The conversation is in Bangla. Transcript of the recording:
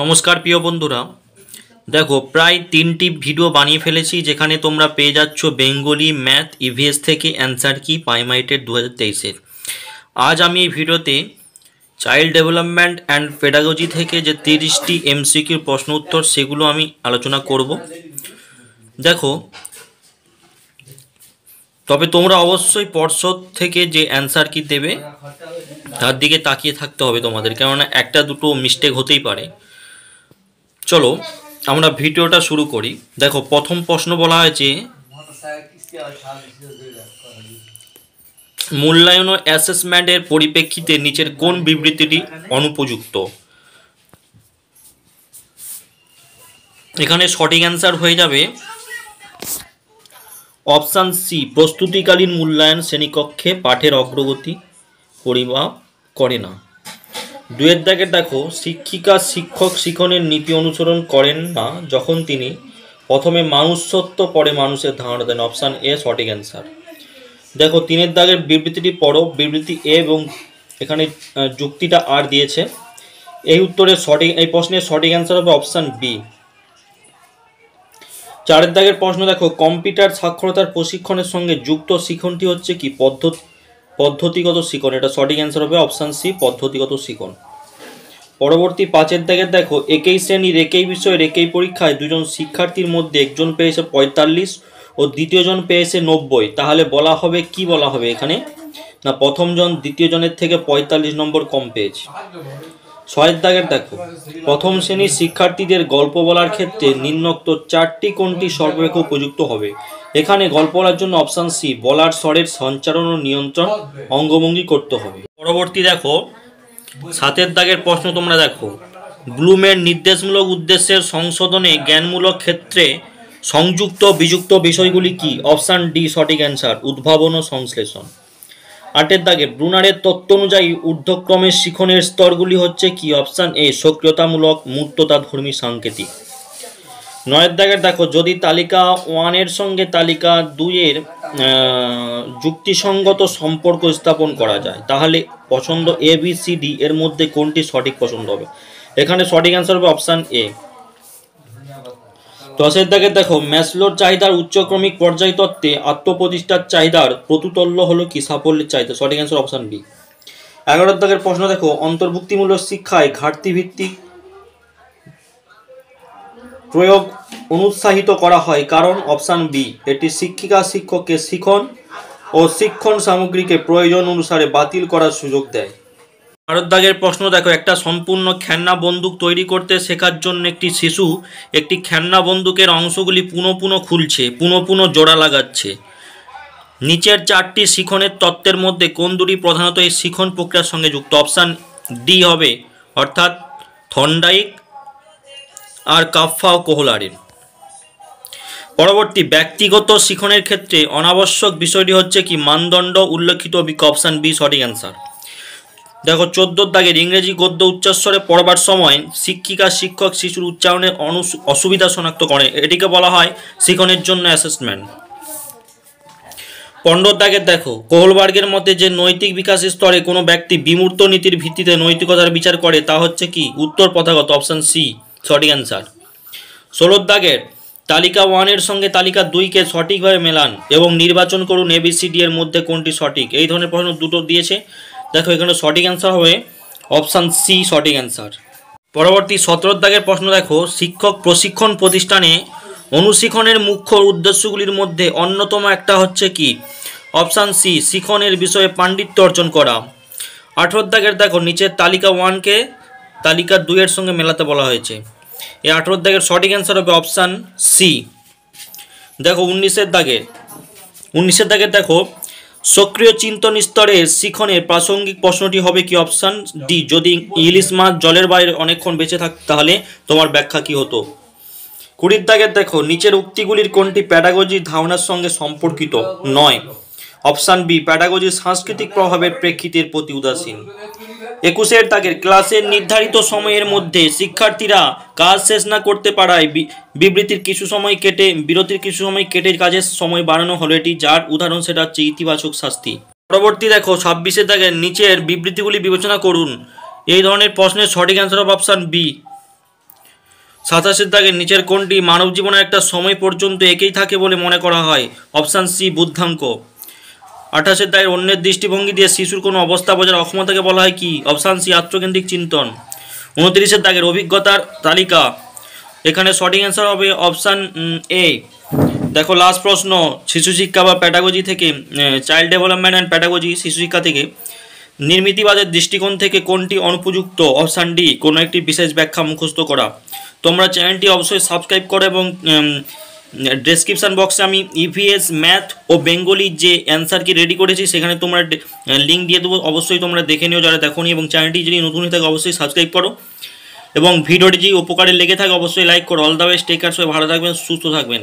নমস্কার প্রিয় বন্ধুরা, দেখো প্রায় 3টি ভিডিও বানিয়ে ফেলেছি যেখানে তোমরা পেয়ে যাচ্ছ বেঙ্গলি ম্যাথ ইভিএস থেকে অ্যান্সার কি প্রাইমারিটের 2023-এর। আজ আমি এই ভিডিওতে চাইল্ড ডেভেলপমেন্ট অ্যান্ড পেডাগজি থেকে যে 30টি এমসিকিউর প্রশ্ন উত্তর সেগুলো আমি আলোচনা করব। দেখো, তবে তোমরা অবশ্যই পর্ষদ থেকে যে অ্যান্সার কি দেবে তার দিকে তাকিয়ে থাকতে হবে তোমাদের, কেননা একটা দুটো মিস্টেক হতেই পারে। চলো আমরা ভিডিওটা শুরু করি। দেখো, প্রথম প্রশ্ন বলা হয়েছে মূল্যায়ন ও অ্যাসেসমেন্টের পরিপ্রেক্ষিতে নিচের কোন বিবৃতিটি অনুপযুক্ত। এখানে সঠিক অ্যান্সার হয়ে যাবে অপশান সি, প্রস্তুতিকালীন মূল্যায়ন শ্রেণীকক্ষে পাঠের অগ্রগতি পরিমাপ করে না। দুয়ের দাগে দেখো, শিক্ষিকা শিক্ষক শিক্ষণের নীতি অনুসরণ করেন না যখন তিনি প্রথমে মানুষত্ব পরে মানুষের ধারণা দেন। অপশান এ সঠিক অ্যান্সার। দেখো, তিনের দাগের বিবৃতিটি পড়ো, বিবৃতি এ এবং এখানে যুক্তিটা আর দিয়েছে। এই উত্তরের সঠিক, এই প্রশ্নের সঠিক অ্যান্সার হবে অপশান বি। চারের দাগের প্রশ্ন দেখো, কম্পিউটার সাক্ষরতার প্রশিক্ষণের সঙ্গে যুক্ত শিক্ষণটি হচ্ছে কি পদ্ধতিগত শিক্ষণ। এটা সঠিক অ্যান্সার হবে অপশান সি, পদ্ধতিগত শিক্ষণ। পরবর্তী পাঁচের দাগের দেখো, একই শ্রেণীর একই বিষয়ের একই পরীক্ষায় দুজন শিক্ষার্থীর মধ্যে একজন পেয়েছে 45 ও দ্বিতীয়জন পেয়েছে 90, তাহলে বলা হবে কি বলা হবে এখানে না, প্রথম জন দ্বিতীয় জনের থেকে 45 নম্বর কম পেয়েছে। ছয়ের দাগের দেখো, প্রথম শ্রেণীর শিক্ষার্থীদের গল্প বলার ক্ষেত্রে নিম্নোক্ত চারটি কোনটি সর্বাপেক্ষা উপযুক্ত হবে। এখানে গল্প বলার জন্য অপশান সি, বলার স্বরের সঞ্চারণ ও নিয়ন্ত্রণ অঙ্গভঙ্গি করতে হবে। পরবর্তী দেখো, সাতের দাগের প্রশ্ন তোমরা দেখো, ব্লুমের নির্দেশমূলক উদ্দেশ্যের সংশোধনে জ্ঞানমূলক ক্ষেত্রে সংযুক্ত বিযুক্ত বিষয়গুলি কি। অপশান ডি সঠিক অ্যান্সার, উদ্ভাবন ও সংশ্লেষণ। আটের দাগে, ব্রুনারের তত্ত্ব অনুযায়ী ঊর্ধ্বক্রমের শিখনের স্তরগুলি হচ্ছে কি। অপশান এ সক্রিয়তামূলক, মূর্ততা, ধর্মী, সাংকেতিক। নয়ের দাগের দেখো, যদি তালিকা 1-এর সঙ্গে তালিকা 2-এর যুক্তিসঙ্গত সম্পর্ক স্থাপন করা যায় তাহলে পছন্দ এ বি সি ডি এর মধ্যে কোনটি সঠিক পছন্দ হবে। এখানে সঠিক অ্যান্সার হবে অপশান এ। 10-এর দাগে দেখো, ম্যাসলোর চাহিদার উচ্চক্রমিক পর্যায় তত্ত্বে আত্মপ্রতিষ্ঠার চাহিদার প্রতুতল্য হলো কি। সাফল্যের চাহিদা। সঠিক অ্যান্সার অপশান বি। 11-এর দাগের প্রশ্ন দেখো, অন্তর্ভুক্তিমূলক শিক্ষায় ঘাটতি ভিত্তিক প্রয়োগ অনুৎসাহিত করা হয় কারণ। অপশান বি, এটি শিক্ষিকা শিক্ষককে শিখন ও শিক্ষণ সামগ্রীকে প্রয়োজন অনুসারে বাতিল করার সুযোগ দেয়। 12 দাগের প্রশ্ন দেখো, একটা সম্পূর্ণ খেলনা বন্দুক তৈরি করতে শেখার জন্য একটি শিশু একটি খেলনা বন্দুকের অংশগুলি পুনঃ খুলছে, পুনঃ জোড়া লাগাচ্ছে। নিচের চারটি শিখনের তত্ত্বের মধ্যে কোন দুটি প্রধানত এই শিখন প্রক্রিয়ার সঙ্গে যুক্ত। অপশান ডি হবে, অর্থাৎ থর্নডাইক আর কাফফা ও কোহলারের। পরবর্তী, ব্যক্তিগত শিখনের ক্ষেত্রে অনাবশ্যক বিষয়টি হচ্ছে কি মানদণ্ড উল্লেখিত বিকল্প। অপশান বি সঠিক অ্যান্সার। দেখো, 14 দাগের ইংরেজি গদ্য উচ্চস্বরে পড়বার সময় শিক্ষিকা শিক্ষক শিশুর উচ্চারণের অসুবিধা শনাক্ত করে, এটিকে বলা হয় শিখনের জন্য অ্যাসেসমেন্ট। 15 দাগের দেখো, কোহলবার্গের মতে যে নৈতিক বিকাশের স্তরে কোনো ব্যক্তি বিমূর্ত নীতির ভিত্তিতে নৈতিকতার বিচার করে তা হচ্ছে কি উত্তর প্রথাগত। অপশান সি সঠিক অ্যান্সার। 16 দাগের, তালিকা 1-এর সঙ্গে তালিকা 2-কে সঠিকভাবে মেলান এবং নির্বাচন করুন এবিসিডি এর মধ্যে কোনটি সঠিক। এই ধরনের প্রশ্ন দুটো দিয়েছে। দেখো, এখানে সঠিক অ্যান্সার হবে অপশান সি সঠিক অ্যান্সার। পরবর্তী 17 দাগের প্রশ্ন দেখো, শিক্ষক প্রশিক্ষণ প্রতিষ্ঠানে অনুশিক্ষণের মুখ্য উদ্দেশ্যগুলির মধ্যে অন্যতম একটা হচ্ছে কি। অপশান সি, শিক্ষণের বিষয়ে পাণ্ডিত্য অর্জন করা। 18 দাগের দেখো, নিচের তালিকা 1-কে তালিকা 2-এর সঙ্গে মেলাতে বলা হয়েছে। এই 18 দাগের সঠিক অ্যান্সার হবে অপশান সি। দেখো, 19 দাগের দেখো, সক্রিয় চিন্তন স্তরের শিখনের প্রাসঙ্গিক প্রশ্নটি হবে কি। অপশান ডি, যদি ইলিশ মাছ জলের বাইরে অনেকক্ষণ বেঁচে থাকত তাহলে তোমার ব্যাখ্যা কি হতো। 20 দাগের দেখো, নিচের উক্তিগুলির কোনটি প্যাডাগজির ধারণার সঙ্গে সম্পর্কিত নয়। অপশান বি, প্যাডাগজির সাংস্কৃতিক প্রভাবের প্রেক্ষিতের প্রতি উদাসীন। 21 দাগের, ক্লাসের নির্ধারিত সময়ের মধ্যে শিক্ষার্থীরা কাজ শেষ না করতে পারায় বিরতির কিছু সময় কেটে কাজের সময় বাড়ানো হলো, এটি যার উদাহরণ সেটা হচ্ছে ইতিবাচক শাস্তি। পরবর্তী দেখো, 26 দাগের, নিচের বিবৃতিগুলি বিবেচনা করুন। এই ধরনের প্রশ্নের সঠিক অ্যান্সার হবে অপশান বি। 27 দাগের নিচের কোনটি মানব জীবনের একটা সময় পর্যন্ত একই থাকে বলে মনে করা হয়? Option C বুদ্ধাঙ্ক। 28 দাগের অন্যের দৃষ্টিভঙ্গি দিয়ে শিশুর কোনো অবস্থা বোঝার অক্ষমতাকে বলা হয় কি? অপশান সি আত্মকেন্দ্রিক চিন্তন। 29 দাগের অভিজ্ঞতার তালিকা, এখানে সঠিক অ্যান্সার হবে অপশান এ। দেখো লাস্ট প্রশ্ন শিশু শিক্ষা বা প্যাডাগজি থেকে, চাইল্ড ডেভেলপমেন্ট অ্যান্ড প্যাডাগজি, শিশু শিক্ষা থেকে, নির্মিতিবাদের দৃষ্টিকোণ থেকে কোনটি অনুপযুক্ত? অপশান ডি কোনো একটি বিশেষ ব্যাখ্যা মুখস্থ করা। তোমরা চ্যানেলটি অবশ্যই সাবস্ক্রাইব করো এবং ডেসক্রিপশান বক্সে আমি ইভিএস ম্যাথ ও বেঙ্গলির যে অ্যান্সার কি রেডি করেছি সেখানে তোমরা লিঙ্ক দিয়ে দেবো, অবশ্যই তোমরা দেখে নিও যারা দেখোনি, এবং চ্যানেলটি যদি নতুন হয়ে থাকে অবশ্যই সাবস্ক্রাইব করো এবং ভিডিওটি যদি উপকারে লেগে থাকে অবশ্যই লাইক করো। All the best, take care, সবাই ভালো থাকবেন, সুস্থ থাকবেন।